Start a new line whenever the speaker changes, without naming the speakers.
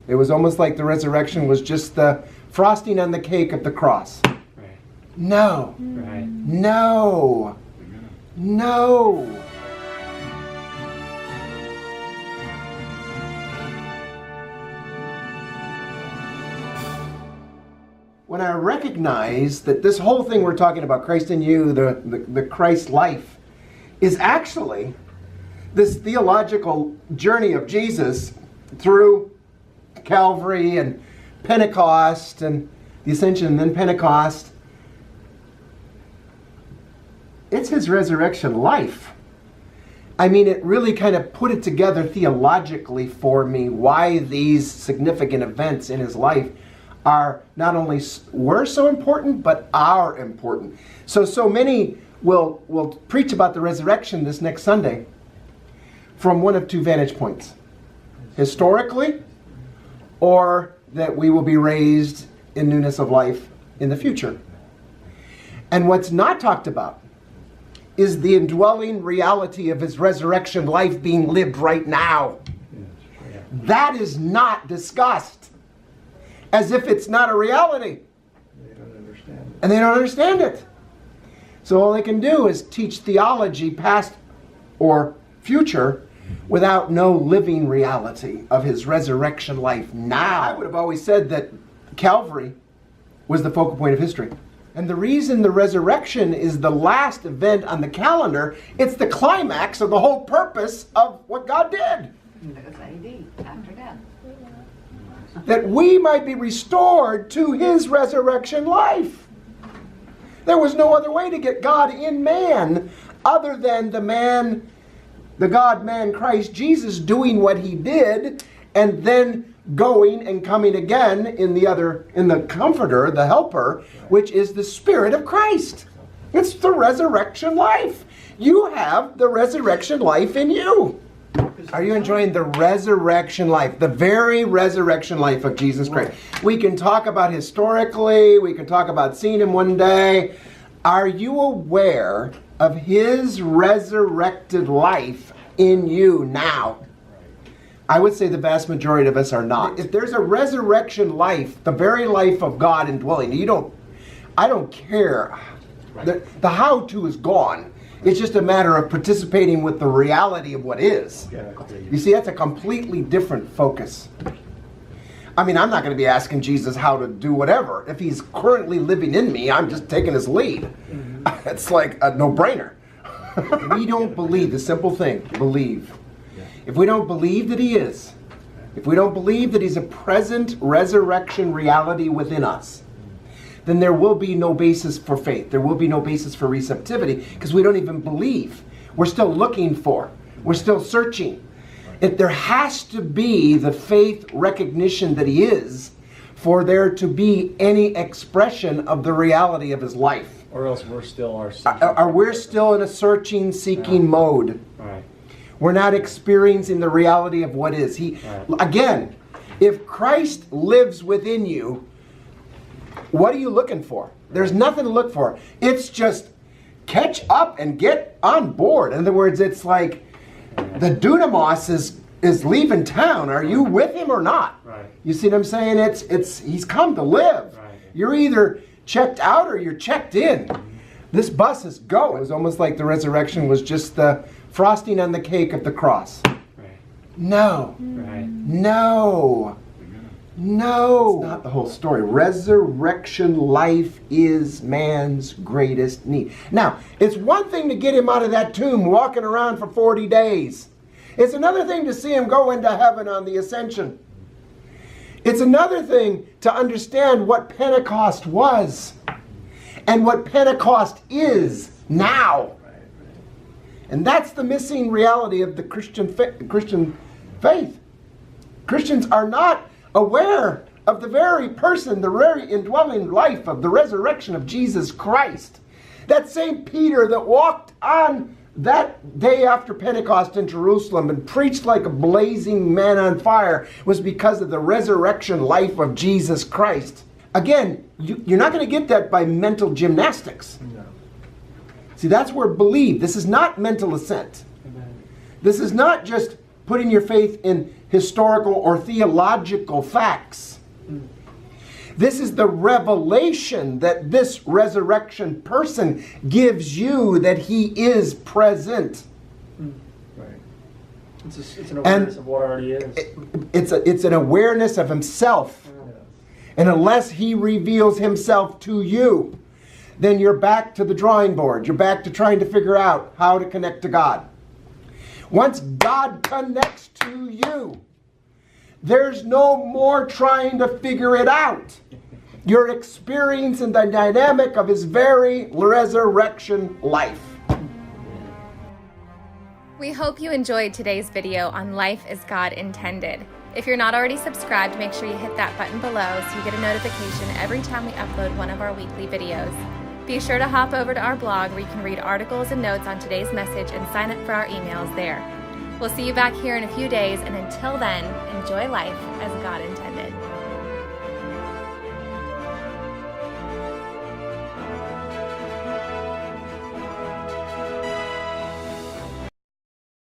It was almost like the resurrection was just the frosting on the cake of the cross.
Right.
No.
Right.
No. No. When I recognize that this whole thing we're talking about, Christ in you, the Christ life, is actually this theological journey of Jesus through Calvary and Pentecost and the Ascension and then Pentecost. It's his resurrection life. I mean, it really kind of put it together theologically for me why these significant events in his life are not only were so important, but are important. So many will preach about the resurrection this next Sunday from one of two vantage points. Historically, or that we will be raised in newness of life in the future. And what's not talked about is the indwelling reality of his resurrection life being lived right now. That is not discussed, as if it's not a reality.
They don't understand it.
And they don't understand it. So all they can do is teach theology, past or future, without no living reality of his resurrection life now. I would have always said that Calvary was the focal point of history. And the reason the resurrection is the last event on the calendar, it's the climax of the whole purpose of what God did.
That's AD, after death.
That we might be restored to his resurrection life. There was no other way to get God in man other than the God-man Christ Jesus doing what he did and then going and coming again in the Comforter, the Helper, which is the Spirit of Christ. It's the resurrection life. You have the resurrection life in you. Are you enjoying the resurrection life, the very resurrection life of Jesus Christ? We can talk about historically, we can talk about seeing him one day. Are you aware of his resurrected life in you now? I would say the vast majority of us are not. If there's a resurrection life, the very life of God indwelling, I don't care. The how-to is gone. It's just a matter of participating with the reality of what is. You see, that's a completely different focus. I mean, I'm not going to be asking Jesus how to do whatever. If he's currently living in me, I'm just taking his lead. It's like a no-brainer. We don't believe, the simple thing, believe. If we don't believe that he is, if we don't believe that he's a present resurrection reality within us, then there will be no basis for faith. There will be no basis for receptivity because we don't even believe. We're still looking for. We're still searching. There has to be the faith recognition that he is for there to be any expression of the reality of his life.
Or else we're still
We're still in a searching, seeking mode.
Right.
We're not experiencing the reality of what is. Again, if Christ lives within you, what are you looking for? There's nothing to look for. It's just catch up and get on board. In other words, it's like the dunamos is leaving town. Are you with him or not?
Right.
You see what I'm saying? He's come to live.
Right.
You're either checked out or you're checked in. This bus is going. It was almost like the resurrection was just the frosting on the cake of the cross.
Right.
No.
Right.
No. No. It's not the whole story. Resurrection life is man's greatest need. Now, it's one thing to get him out of that tomb walking around for 40 days. It's another thing to see him go into heaven on the ascension. It's another thing to understand what Pentecost was and what Pentecost is now. And that's the missing reality of the Christian faith. Christians are not aware of the very person, the very indwelling life of the resurrection of Jesus Christ. That same Peter that walked on that day after Pentecost in Jerusalem and preached like a blazing man on fire was because of the resurrection life of Jesus Christ. Again, you're not going to get that by mental gymnastics.
No.
See, that's where believe. This is not mental assent. This is not just putting your faith in historical or theological facts. This is the revelation that this resurrection person gives you, that he is present.
Right. It's an awareness of what already is.
It's an awareness of himself.
Yeah.
And unless he reveals himself to you, then you're back to the drawing board. You're back to trying to figure out how to connect to God. Once God connects to you, there's no more trying to figure it out. You're experiencing the dynamic of his very resurrection life.
We hope you enjoyed today's video on Life as God Intended. If you're not already subscribed, make sure you hit that button below so you get a notification every time we upload one of our weekly videos. Be sure to hop over to our blog where you can read articles and notes on today's message and sign up for our emails there. We'll see you back here in a few days, and until then, enjoy life as God intended.